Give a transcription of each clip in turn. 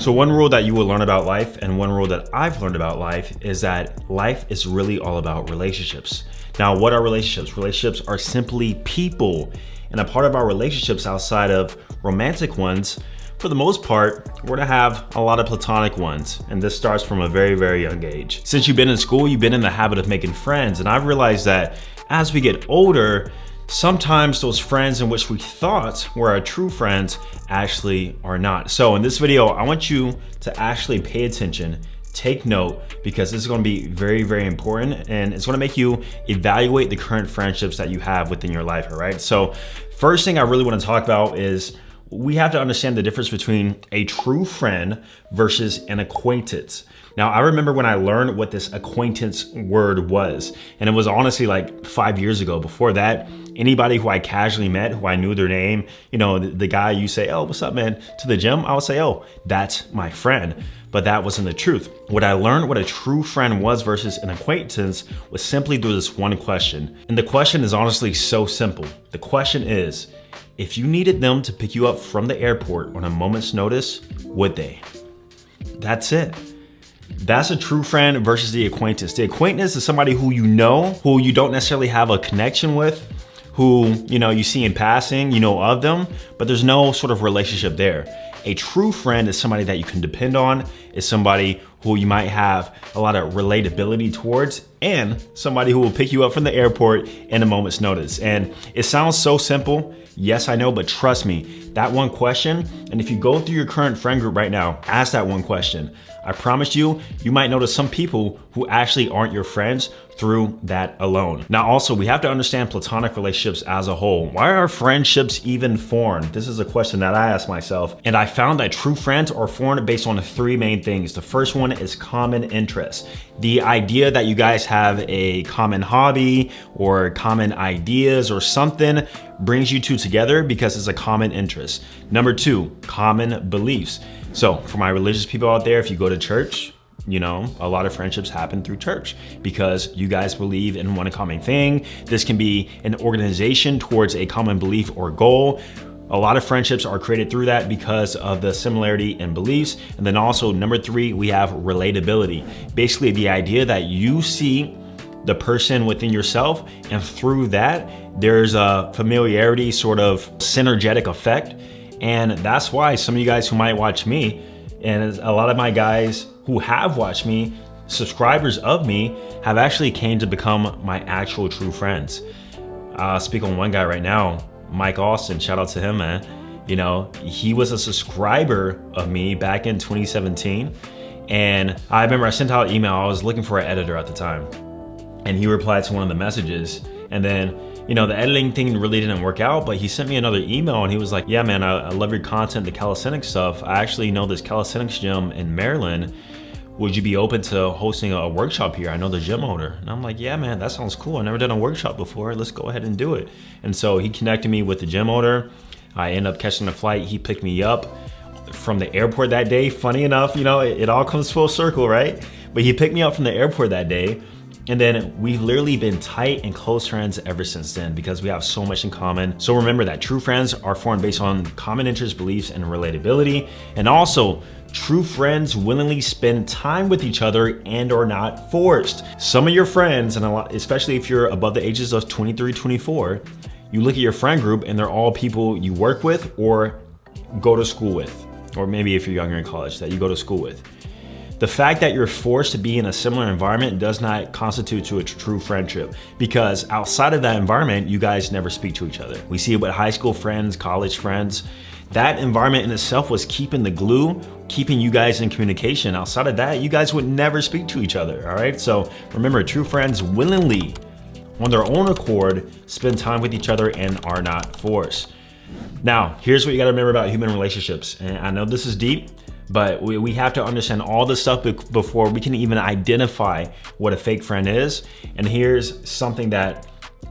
So one rule that you will learn about life, and one rule that I've learned about life, is that life is really all about relationships. Now, what are relationships? Relationships are simply people. And a part of our relationships outside of romantic ones, for the most part, we're gonna have a lot of platonic ones. And this starts from a very, very young age. Since you've been in school, you've been in the habit of making friends. And I've realized that as we get older, sometimes those friends in which we thought were our true friends actually are not. So in this video, I want you to actually pay attention, take note, because this is gonna be very, very important, and it's gonna make you evaluate the current friendships that you have within your life, all right? So first thing I really wanna talk about is we have to understand the difference between a true friend versus an acquaintance. Now, I remember when I learned what this acquaintance word was, and it was honestly like 5 years ago. Before that, anybody who I casually met, who I knew their name, you know, the guy you say, oh, what's up, man, to the gym, I would say, oh, that's my friend. But that wasn't the truth. What I learned what a true friend was versus an acquaintance was simply through this one question. And the question is honestly so simple. The question is, if you needed them to pick you up from the airport on a moment's notice, would they? That's it. That's a true friend versus the acquaintance. The acquaintance is somebody who you know, who you don't necessarily have a connection with, who you see in passing, you know of them, but there's no sort of relationship there. A true friend is somebody that you can depend on, is somebody who you might have a lot of relatability towards, and somebody who will pick you up from the airport in a moment's notice. And it sounds so simple. Yes, I know, but trust me, that one question, and if you go through your current friend group right now, ask that one question. I promise you, you might notice some people who actually aren't your friends through that alone. Now, also, we have to understand platonic relationships as a whole. Why are friendships even formed? This is a question that I ask myself, and I found that true friends are formed based on three main things. The first one is common interests. The idea that you guys have a common hobby or common ideas or something brings you two together because it's a common interest. Number two, common beliefs. So for my religious people out there, if you go to church, a lot of friendships happen through church because you guys believe in one common thing. This can be an organization towards a common belief or goal. A lot of friendships are created through that because of the similarity in beliefs. And then also number three, we have relatability. Basically the idea that you see the person within yourself, and through that, there's a familiarity, sort of synergetic effect. And that's why some of you guys who might watch me, and a lot of my guys who have watched me, subscribers of me, have actually came to become my actual true friends. I'll speak on one guy right now, Mike Austin, shout out to him, man. He was a subscriber of me back in 2017. And I remember I sent out an email, I was looking for an editor at the time. And he replied to one of the messages. And then, the editing thing really didn't work out, but he sent me another email and he was like, yeah, man, I love your content, the calisthenics stuff. I actually know this calisthenics gym in Maryland. Would you be open to hosting a workshop here? I know the gym owner. And I'm like, yeah, man, that sounds cool. I've never done a workshop before. Let's go ahead and do it. And so he connected me with the gym owner. I ended up catching a flight. He picked me up from the airport that day. Funny enough, it all comes full circle, right? But he picked me up from the airport that day. And then we've literally been tight and close friends ever since then because we have so much in common. So remember that true friends are formed based on common interests, beliefs, and relatability. And also, true friends willingly spend time with each other and are not forced. Some of your friends, and especially if you're above the ages of 23, 24, you look at your friend group and they're all people you work with or go to school with, or maybe if you're younger in college, that you go to school with. The fact that you're forced to be in a similar environment does not constitute to a true friendship, because outside of that environment, you guys never speak to each other. We see it with high school friends, college friends. That environment in itself was keeping the glue, keeping you guys in communication. Outside of that, you guys would never speak to each other, all right? So remember, true friends willingly, on their own accord, spend time with each other and are not forced. Now, here's what you gotta remember about human relationships. And I know this is deep, but we have to understand all this stuff before we can even identify what a fake friend is. And here's something that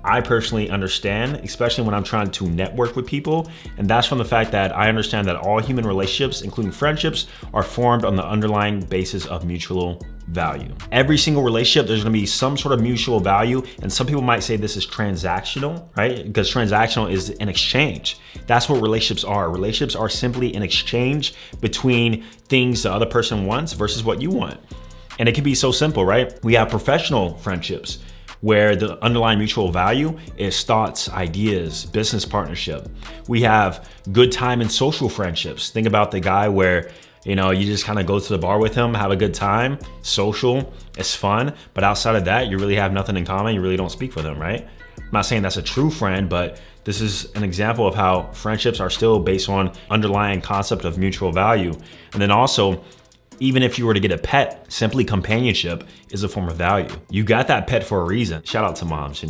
I personally understand, especially when I'm trying to network with people. And that's from the fact that I understand that all human relationships, including friendships, are formed on the underlying basis of mutual value. Every single relationship, there's gonna be some sort of mutual value. And some people might say this is transactional, right? Because transactional is an exchange. That's what relationships are. Relationships are simply an exchange between things the other person wants versus what you want. And it can be so simple, right? We have professional friendships where the underlying mutual value is thoughts, ideas, business partnership. We have good time and social friendships. Think about the guy where, you just kind of go to the bar with him, have a good time, social, it's fun, but outside of that, you really have nothing in common, you really don't speak with him, right? I'm not saying that's a true friend, but this is an example of how friendships are still based on underlying concept of mutual value. And then also, even if you were to get a pet, simply companionship is a form of value. You got that pet for a reason. Shout out to moms,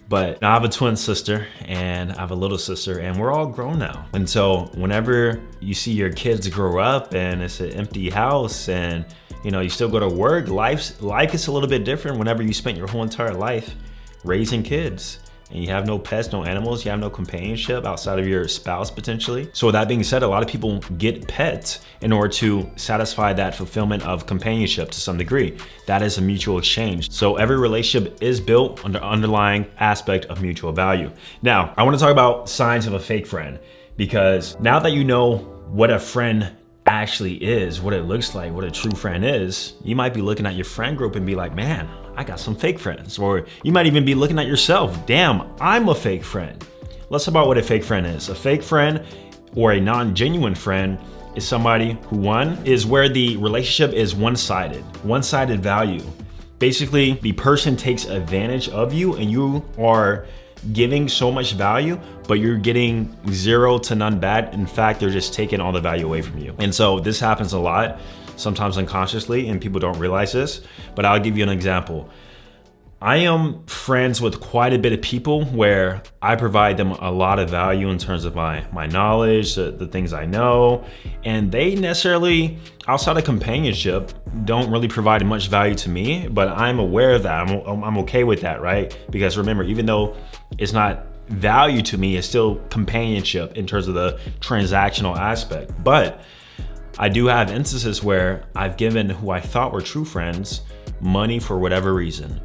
But I have a twin sister and I have a little sister, and we're all grown now. And so whenever you see your kids grow up and it's an empty house and you still go to work, life is a little bit different whenever you spent your whole entire life raising kids. And you have no pets, no animals, you have no companionship outside of your spouse potentially. So with that being said, a lot of people get pets in order to satisfy that fulfillment of companionship to some degree. That is a mutual exchange. So every relationship is built on the underlying aspect of mutual value. Now, I want to talk about signs of a fake friend, because now that you know what a friend actually is, what it looks like, what a true friend is, you might be looking at your friend group and be like, man, I got some fake friends. Or you might even be looking at yourself, damn, I'm a fake friend. Let's talk about what a fake friend is. A fake friend or a non-genuine friend is somebody who, one, is where the relationship is one-sided value. Basically, the person takes advantage of you and you are giving so much value, but you're getting zero to none back. In fact, they're just taking all the value away from you. And so this happens a lot, sometimes unconsciously, and people don't realize this, but I'll give you an example. I am friends with quite a bit of people where I provide them a lot of value in terms of my knowledge, the things I know, and they necessarily, outside of companionship, don't really provide much value to me, but I'm aware of that. I'm okay with that, right? Because remember, even though it's not value to me, it's still companionship in terms of the transactional aspect. But I do have instances where I've given who I thought were true friends money for whatever reason.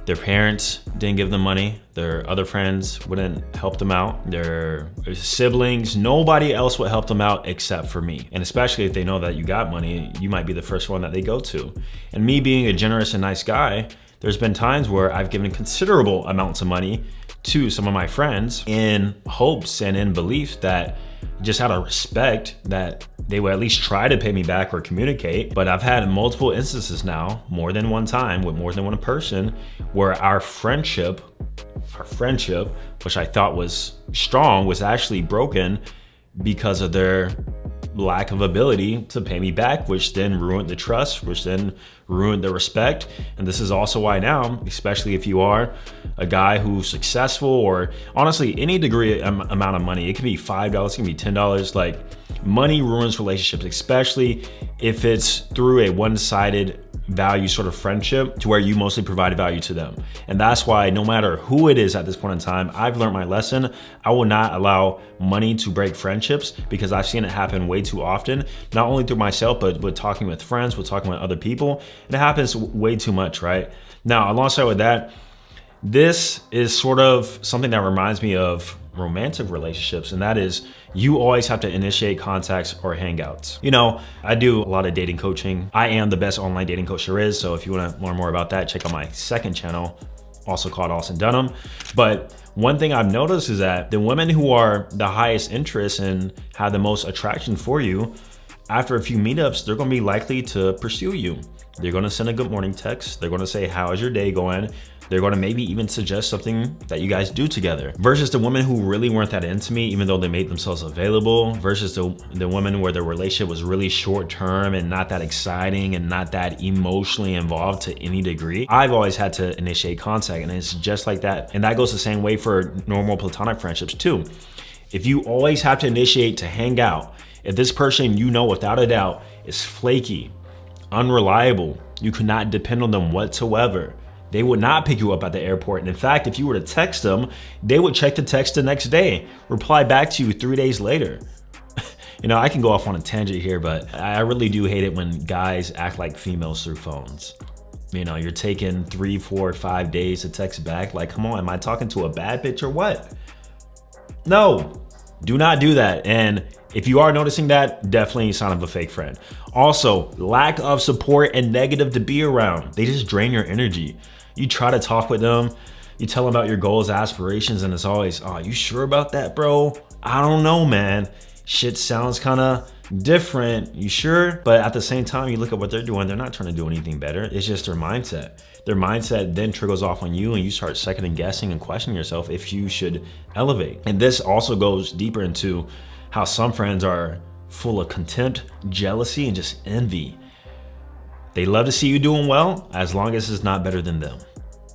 Their parents didn't give them money. Their other friends wouldn't help them out. Their siblings, nobody else would help them out except for me. And especially if they know that you got money, you might be the first one that they go to. And me being a generous and nice guy, there's been times where I've given considerable amounts of money to some of my friends in hopes and in belief that, just out of respect, that they would at least try to pay me back or communicate. But I've had multiple instances now, more than one time with more than one person, where our friendship, which I thought was strong, was actually broken because of their lack of ability to pay me back, which then ruined the trust, which then ruined the respect. And this is also why now, especially if you are a guy who's successful, or honestly any degree amount of money, it can be $5, it can be $10, like money ruins relationships, especially if it's through a one-sided value sort of friendship to where you mostly provide value to them. And that's why no matter who it is at this point in time, I've learned my lesson. I will not allow money to break friendships, because I've seen it happen way too often, not only through myself, but with talking with friends, with talking with other people. And it happens way too much, right? Now, alongside with that, this is sort of something that reminds me of romantic relationships, and that is you always have to initiate contacts or hangouts. I do a lot of dating coaching. I am the best online dating coach there is, so if you want to learn more about that, check out my second channel, also called Austin Dunham. But one thing I've noticed is that the women who are the highest interest and have the most attraction for you, after a few meetups, they're going to be likely to pursue you. They're going to send a good morning text. They're going to say, how is your day going? They're going to maybe even suggest something that you guys do together. Versus the women who really weren't that into me, even though they made themselves available. Versus the women where the relationship was really short term and not that exciting and not that emotionally involved to any degree. I've always had to initiate contact, and it's just like that. And that goes the same way for normal platonic friendships too. If you always have to initiate to hang out, if this person you know without a doubt is flaky, unreliable, you cannot depend on them whatsoever, They would not pick you up at the airport. And in fact, if you were to text them, they would check the text the next day, reply back to you 3 days later. You know, I can go off on a tangent here, but I really do hate it when guys act like females through phones. You know, you're taking 3, 4, 5 days to text back. Like, come on, am I talking to a bad bitch or what? No, do not do that. And if you are noticing that, definitely a sign of a fake friend. Also, lack of support and negative to be around. They just drain your energy. You try to talk with them, you tell them about your goals, aspirations, and it's always, oh, you sure about that, bro? I don't know, man. Shit sounds kind of different. You sure? But at the same time, you look at what they're doing, they're not trying to do anything better. It's just their mindset. Their mindset then trickles off on you and you start second guessing and questioning yourself if you should elevate. And this also goes deeper into how some friends are full of contempt, jealousy, and just envy. They love to see you doing well as long as it's not better than them.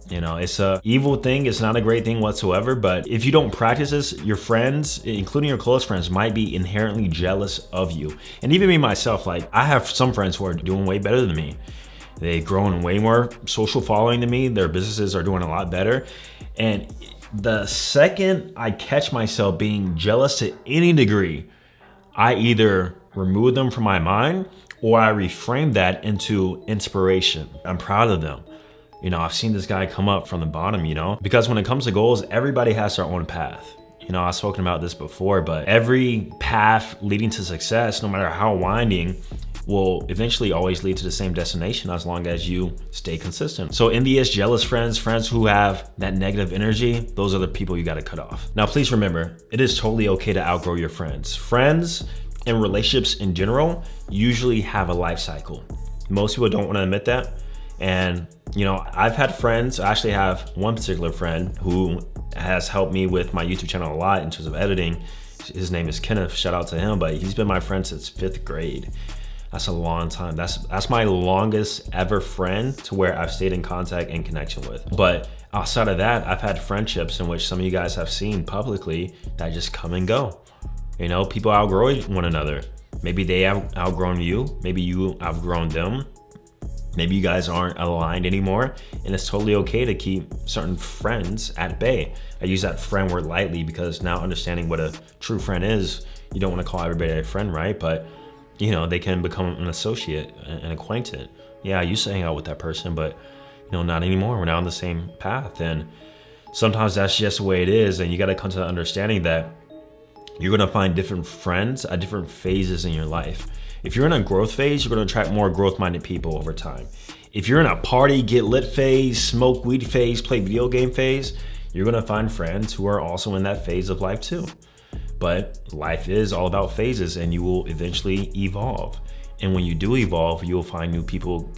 You know, it's a evil thing. It's not a great thing whatsoever. But if you don't practice this, your friends, including your close friends, might be inherently jealous of you. And even me myself, like I have some friends who are doing way better than me. They've grown way more social following than me. Their businesses are doing a lot better. And the second I catch myself being jealous to any degree, I either remove them from my mind or I reframe that into inspiration. I'm proud of them. You know, I've seen this guy come up from the bottom, you know, because when it comes to goals, everybody has their own path. You know, I've spoken about this before, but every path leading to success, no matter how winding, will eventually always lead to the same destination as long as you stay consistent. So envious, jealous friends, friends who have that negative energy, those are the people you got to cut off. Now, please remember, it is totally okay to outgrow your friends. Friends and relationships in general usually have a life cycle. Most people don't want to admit that. And, you know, I've had friends, I actually have one particular friend who has helped me with my YouTube channel a lot in terms of editing. His name is Kenneth, shout out to him, but he's been my friend since 5th grade. That's a long time. That's my longest ever friend to where I've stayed in contact and connection with. But outside of that, I've had friendships in which some of you guys have seen publicly that just come and go. You know, people outgrow one another. Maybe they have outgrown you, maybe you outgrown them. Maybe you guys aren't aligned anymore, and it's totally okay to keep certain friends at bay. I use that friend word lightly because now understanding what a true friend is, you don't want to call everybody a friend, right? But you know, they can become an associate, an acquaintance. Yeah, I used to hang out with that person, but you know, not anymore. We're now on the same path, and sometimes that's just the way it is. And you got to come to the understanding that you're gonna find different friends at different phases in your life. If you're in a growth phase, you're gonna attract more growth-minded people over time. If you're in a party, get lit phase, smoke weed phase, play video game phase, you're gonna find friends who are also in that phase of life too. But life is all about phases, and you will eventually evolve. And when you do evolve, you'll find new people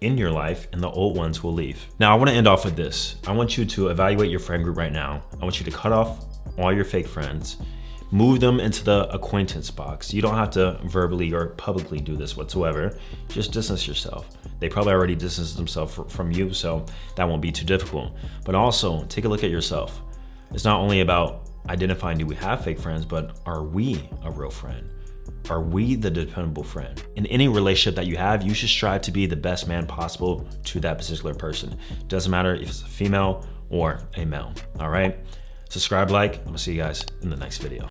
in your life and the old ones will leave. Now, I wanna end off with this. I want you to evaluate your friend group right now. I want you to cut off all your fake friends. Move them into the acquaintance box. You don't have to verbally or publicly do this whatsoever. Just distance yourself. They probably already distanced themselves from you, so that won't be too difficult. But also, take a look at yourself. It's not only about identifying, do we have fake friends, but are we a real friend? Are we the dependable friend? In any relationship that you have, you should strive to be the best man possible to that particular person. Doesn't matter if it's a female or a male, all right? Subscribe, like, I'm gonna see you guys in the next video.